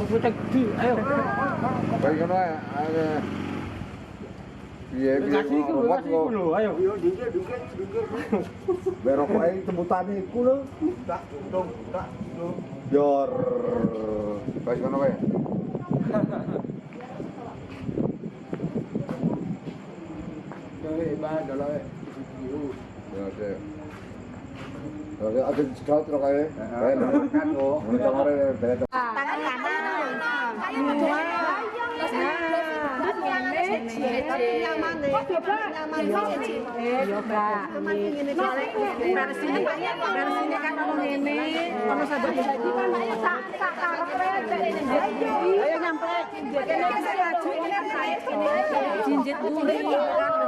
Ayo. Baik ngono ae. Piye Kasih iku lho, ayo. Yo dingkir. Berok ae tembutane iku lho. Tak. Yor. Baik ngono wae. Ya, oke. Oke, ada scout kok kae. Bae. Mun kamare beda. Tangan kanan. Jinjit buli,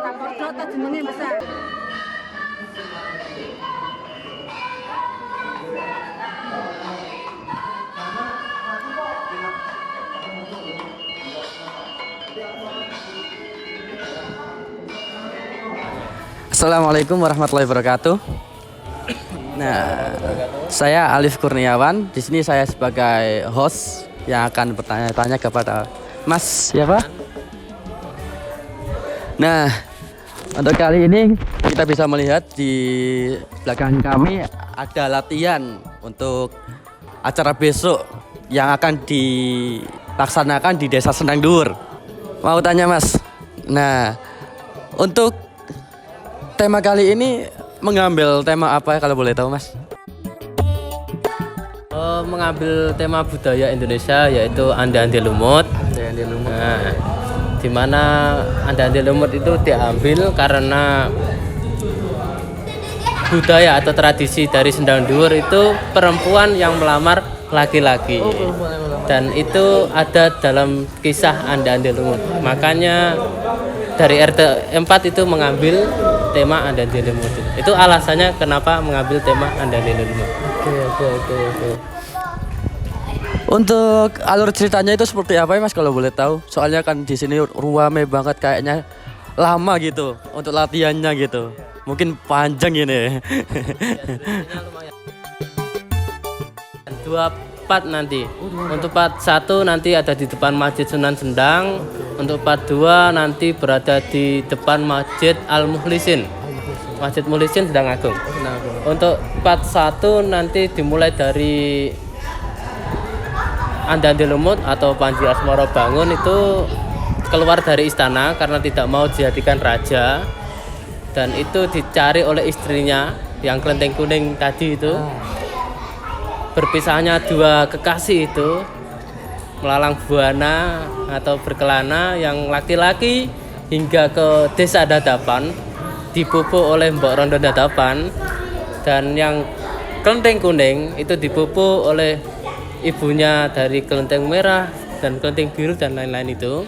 kan kodot jenenge besar. Assalamualaikum warahmatullahi wabarakatuh. Nah, saya Alif Kurniawan. Di sini saya sebagai host yang akan bertanya-tanya kepada Mas siapa? Nah, untuk kali ini kita bisa melihat di belakang kami ada latihan untuk acara besok yang akan dilaksanakan di Desa Sendang Dhuwur. Mau tanya Mas. Nah, untuk tema kali ini mengambil tema apa kalau boleh tahu Mas? Mengambil tema budaya Indonesia yaitu Andi-Andi Lumut. Nah, di mana Andi-Andi Lumut itu diambil karena budaya atau tradisi dari Sendang Dhuwur itu perempuan yang melamar laki-laki. Dan itu ada dalam kisah Andi-Andi Lumut. Makanya dari RT 4 itu mengambil tema Andi-Andi Lumut. Itu alasannya kenapa mengambil tema Andi-Andi Lumut. Oke. Untuk alur ceritanya itu seperti apa ya Mas kalau boleh tahu? Soalnya kan di sini ruame banget kayaknya lama gitu untuk latihannya gitu. Mungkin panjang ini. Dua part nanti. Untuk part 1 nanti ada di depan Masjid Sunan Sendang. Untuk part 2 nanti berada di depan Masjid Al-Mukhlisin. Masjid Mukhlisin Sendang Agung. Untuk part 1 nanti dimulai dari Andi-Andi Lumut atau Panji Asmoro Bangun itu keluar dari istana karena tidak mau dijadikan raja, dan itu dicari oleh istrinya yang kelenteng kuning tadi itu. Berpisahnya dua kekasih itu melalang buana atau berkelana, yang laki-laki hingga ke Desa Dadapan dipupuk oleh Mbok Rondo Dadapan, dan yang kelenteng kuning itu dipupuk oleh ibunya dari kelenteng merah dan kelenteng biru dan lain-lain itu.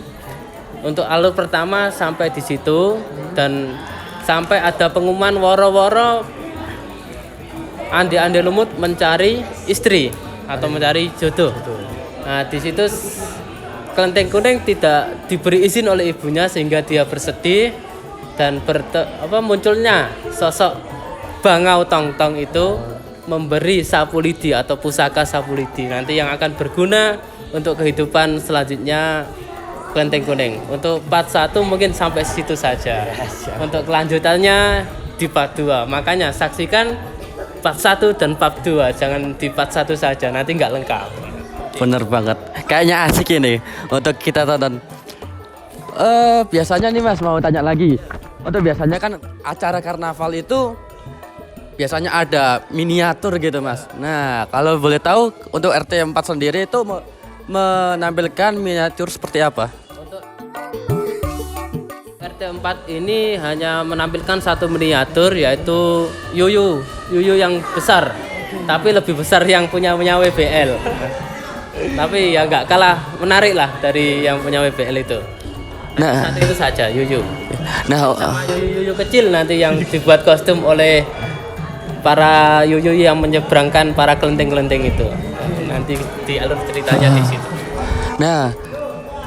Untuk alur pertama sampai di situ, dan sampai ada pengumuman woro-woro Andi-Andi Lumut mencari istri atau mencari jodoh. Nah, di situ kelenteng kuning tidak diberi izin oleh ibunya sehingga dia bersedih, dan munculnya sosok Bangau Tongtong itu memberi sapu lidi atau pusaka sapu lidi nanti yang akan berguna untuk kehidupan selanjutnya kelenteng kuning. Untuk part 1 mungkin sampai situ saja. Untuk kelanjutannya di part 2. Makanya saksikan part 1 dan part 2, jangan di part 1 saja, nanti nggak lengkap. Bener banget. Kayaknya asik ini untuk kita tonton. Biasanya nih Mas mau tanya lagi. Untuk biasanya kan acara karnaval itu biasanya ada miniatur gitu Mas. Nah, kalau boleh tahu untuk RT 4 sendiri itu menampilkan miniatur seperti apa? Untuk RT 4 ini hanya menampilkan satu miniatur, yaitu Yuyu yang besar, tapi lebih besar yang punya WBL. Tapi ya nggak kalah menarik lah dari yang punya WBL itu. Nah, Saat itu saja Yuyu. Nah, Sama Yuyu kecil nanti yang dibuat kostum oleh para Yuyu yang menyeberangkan para kelenteng-kelenteng itu. Nanti di alur ceritanya di situ. Nah,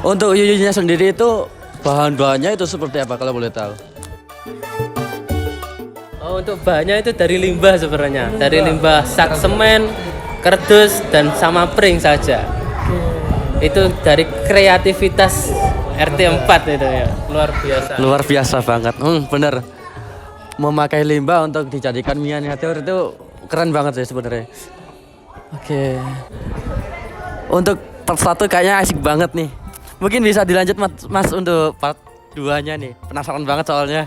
untuk yuyunya sendiri itu bahan-bahannya itu seperti apa kalau boleh tahu? Oh, untuk bahannya itu dari limbah sebenarnya. Dari limbah sak semen, kardus, dan sama pring saja. Itu dari kreativitas RT 4 itu ya, luar biasa. Luar biasa banget. Bener. Memakai limbah untuk dijadikan miniatur itu keren banget sih sebenarnya. Oke. Untuk part 1 kayaknya asik banget nih. Mungkin bisa dilanjut Mas untuk part 2-nya nih. Penasaran banget soalnya.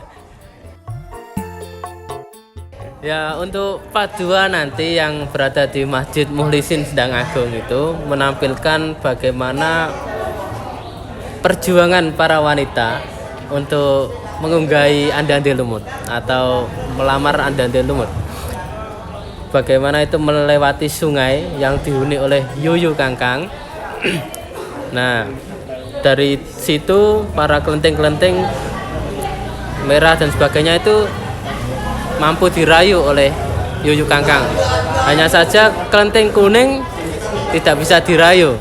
Ya, untuk part 2 nanti yang berada di Masjid Mukhlisin Sedang Agung itu menampilkan bagaimana perjuangan para wanita untuk mengunggahi Ande-Ande Lumut atau melamar Ande-Ande Lumut. Bagaimana itu melewati sungai yang dihuni oleh Yuyu Kangkang. Nah, dari situ para kelenteng-kelenteng merah dan sebagainya itu mampu dirayu oleh Yuyu Kangkang. Hanya saja kelenteng kuning tidak bisa dirayu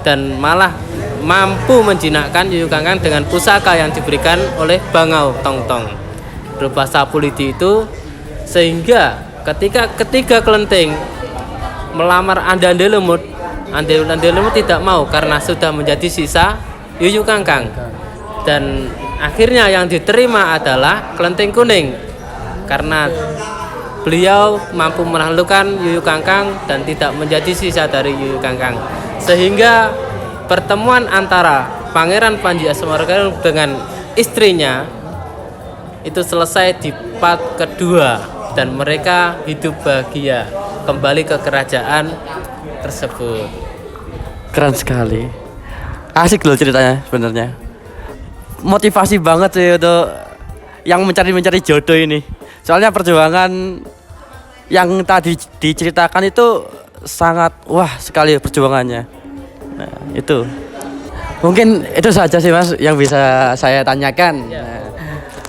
dan malah mampu menjinakkan Yuyu Kangkang dengan pusaka yang diberikan oleh Bangau Tongtong berupa sapu lidi itu, sehingga ketika ketiga kelenteng melamar Ande-Ande Lumut, Ande-Ande Lumut tidak mau karena sudah menjadi sisa Yuyu Kangkang, dan akhirnya yang diterima adalah kelenteng kuning karena beliau mampu menaklukkan Yuyu Kangkang dan tidak menjadi sisa dari Yuyu Kangkang, sehingga pertemuan antara Pangeran Panji Asmara dengan istrinya itu selesai di part kedua dan mereka hidup bahagia kembali ke kerajaan tersebut. Keren sekali. Asik loh ceritanya sebenarnya. Motivasi banget sih untuk yang mencari jodoh ini. Soalnya perjuangan yang tadi diceritakan itu sangat wah sekali perjuangannya. Nah, itu. Mungkin itu saja sih Mas yang bisa saya tanyakan. Nah,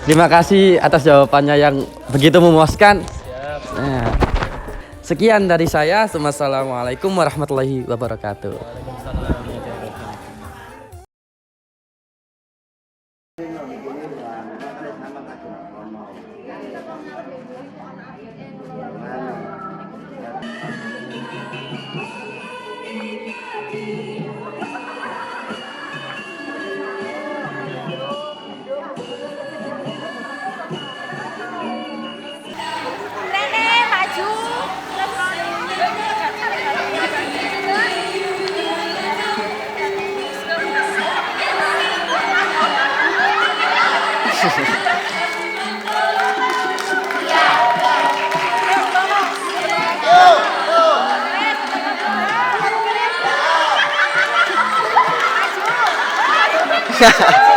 terima kasih atas jawabannya yang begitu memuaskan. Nah, sekian dari saya. Wassalamualaikum warahmatullahi wabarakatuh. Nenek maju. Hahaha.